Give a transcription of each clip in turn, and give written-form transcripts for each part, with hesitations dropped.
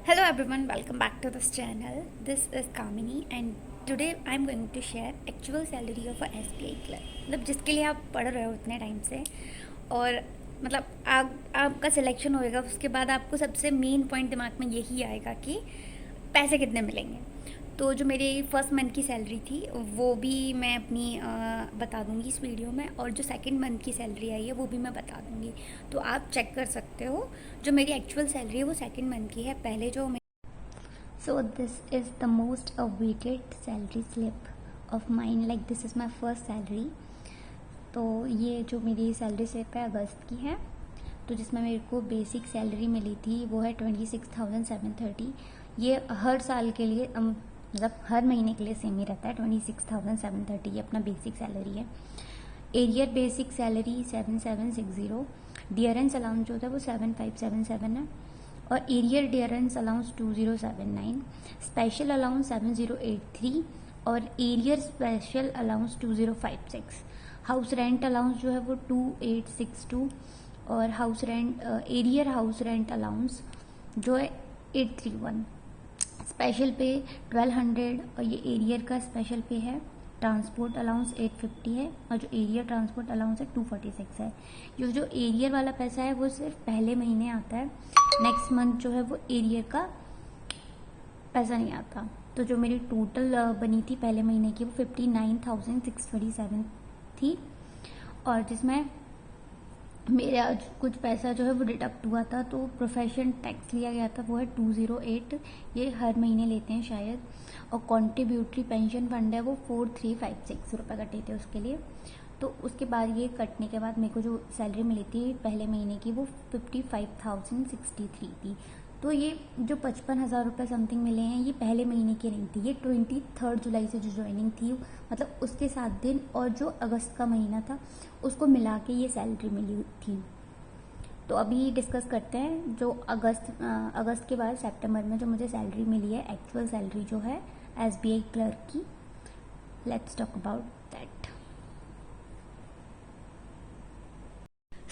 Hello everyone, welcome back to this channel. This is Kamini and today I'm going to share actual salary of a SBI clerk. मतलब जिसके लिए आप पढ़ रहे हो इतने टाइम से और मतलब आपका सिलेक्शन होएगा उसके बाद आपको सबसे मेन पॉइंट दिमाग में यही आएगा कि पैसे कितने मिलेंगे। तो जो मेरी फर्स्ट मंथ की सैलरी थी वो भी मैं अपनी बता दूंगी इस वीडियो में, और जो सेकंड मंथ की सैलरी आई है वो भी मैं बता दूंगी। तो आप चेक कर सकते हो। जो मेरी एक्चुअल सैलरी है वो सेकंड मंथ की है। पहले जो So this is the most awaited salary slip of mine. Like this is my first salary. तो ये जो मेरी सैलरी स्लिप है अगस्त की है, तो जिसमें मेरे को बेसिक सैलरी मिली थी वो है 26,730। ये हर साल के लिए मतलब हर महीने के लिए सेम ही रहता है। 26,730 ये अपना बेसिक सैलरी है। Arrear basic salary 7760। Dearness allowance जो होता है वो 7577 है, और arrear dearness allowance 2079, special allowance 7083 और arrear special allowance 2056। House rent allowance जो है वो 2862 और house rent arrear house rent allowance जो है 831। स्पेशल पे 1200 और ये एरियर का स्पेशल पे है। ट्रांसपोर्ट अलाउंस 850 है और जो एरियर ट्रांसपोर्ट अलाउंस है 246 है। ये जो एरियर वाला पैसा है वो सिर्फ पहले महीने आता है, नेक्स्ट मंथ जो है वो एरियर का पैसा नहीं आता। तो जो मेरी टोटल बनी थी पहले महीने की वो 59,627 थी, और जिसमें मेरा कुछ पैसा जो है वो डिडक्ट हुआ था। तो प्रोफेशन टैक्स लिया गया था वो है 208, ये हर महीने लेते हैं शायद। और कॉन्ट्रीब्यूटरी पेंशन फंड है वो 4356 रुपये कटे थे उसके लिए। तो उसके बाद ये कटने के बाद मेरे को जो सैलरी मिली थी पहले महीने की वो 55,063 थी। तो ये जो 55,000 रुपये समथिंग मिले हैं ये पहले महीने की नहीं थी, ये 23 जुलाई से जो ज्वाइनिंग थी मतलब उसके 7 दिन और जो अगस्त का महीना था उसको मिला के ये सैलरी मिली थी। तो अभी डिस्कस करते हैं जो अगस्त के बाद सितंबर में जो मुझे सैलरी मिली है, एक्चुअल सैलरी जो है SBI क्लर्क की। Let's talk about that.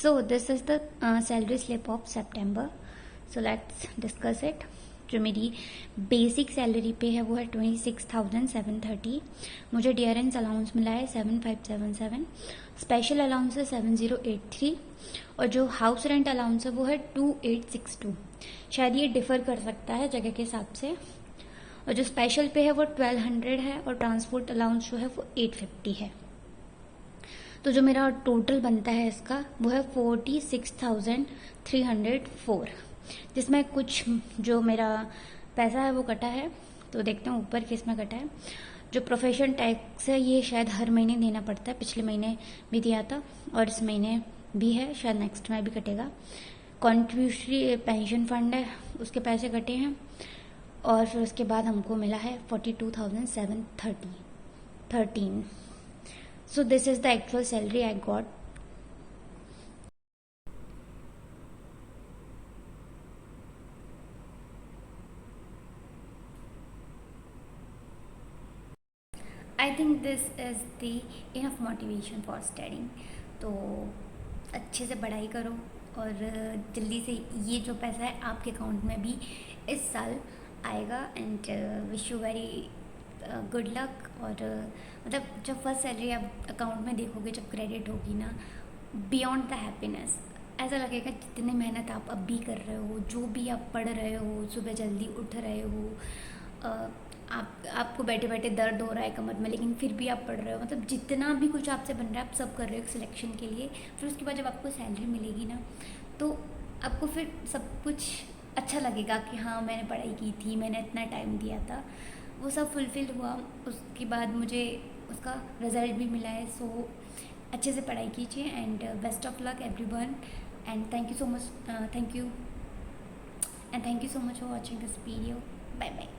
So this is the salary slip of September. So let's discuss it. जो मेरी बेसिक सैलरी पे है वो है 26,730। मुझे डियरेंस अलाउंस मिला है 7577, स्पेशल अलाउंस है 7083 और जो हाउस रेंट अलाउंस है वो है 2862। शायद ये डिफर कर सकता है जगह के हिसाब से। और जो स्पेशल पे है वो 1200 है और ट्रांसपोर्ट अलाउंस जो है वो 850 है। तो जो मेरा टोटल बनता है इसका वो है 46,304, जिसमें कुछ जो मेरा पैसा है वो कटा है। तो देखते हैं ऊपर किस में कटा है। जो प्रोफेशन टैक्स है ये शायद हर महीने देना पड़ता है, पिछले महीने भी दिया था और इस महीने भी है, शायद नेक्स्ट में भी कटेगा। कॉन्ट्रीब्यूटरी पेंशन फंड है उसके पैसे कटे हैं, और फिर उसके बाद हमको मिला है 42,713। So this is the actual salary I got. I think this is the enough motivation for studying. तो अच्छे से पढ़ाई करो और जल्दी से ये जो पैसा है आपके अकाउंट में भी इस साल आएगा। And wish you very good luck. और मतलब जब फर्स्ट सैलरी आप अकाउंट में देखोगे, जब क्रेडिट होगी ना, बियॉन्ड द हैप्पीनेस ऐसा लगेगा जितनी मेहनत आप अब भी कर रहे हो, जो भी आप पढ़ रहे हो, सुबह जल्दी उठ रहे हो, आपको बैठे बैठे दर्द हो रहा है कमर में लेकिन फिर भी आप पढ़ रहे हो, मतलब जितना भी कुछ आपसे बन रहा है आप सब कर रहे हो सिलेक्शन के लिए। फिर उसके बाद जब आपको सैलरी मिलेगी ना तो आपको फिर सब कुछ अच्छा लगेगा कि हाँ मैंने पढ़ाई की थी, मैंने इतना टाइम दिया था, वो सब फुलफिल हुआ। उसके बाद मुझे उसका रिजल्ट भी मिला है। सो अच्छे से पढ़ाई कीजिए and best of luck everyone. And thank you so much for watching this video. Bye bye.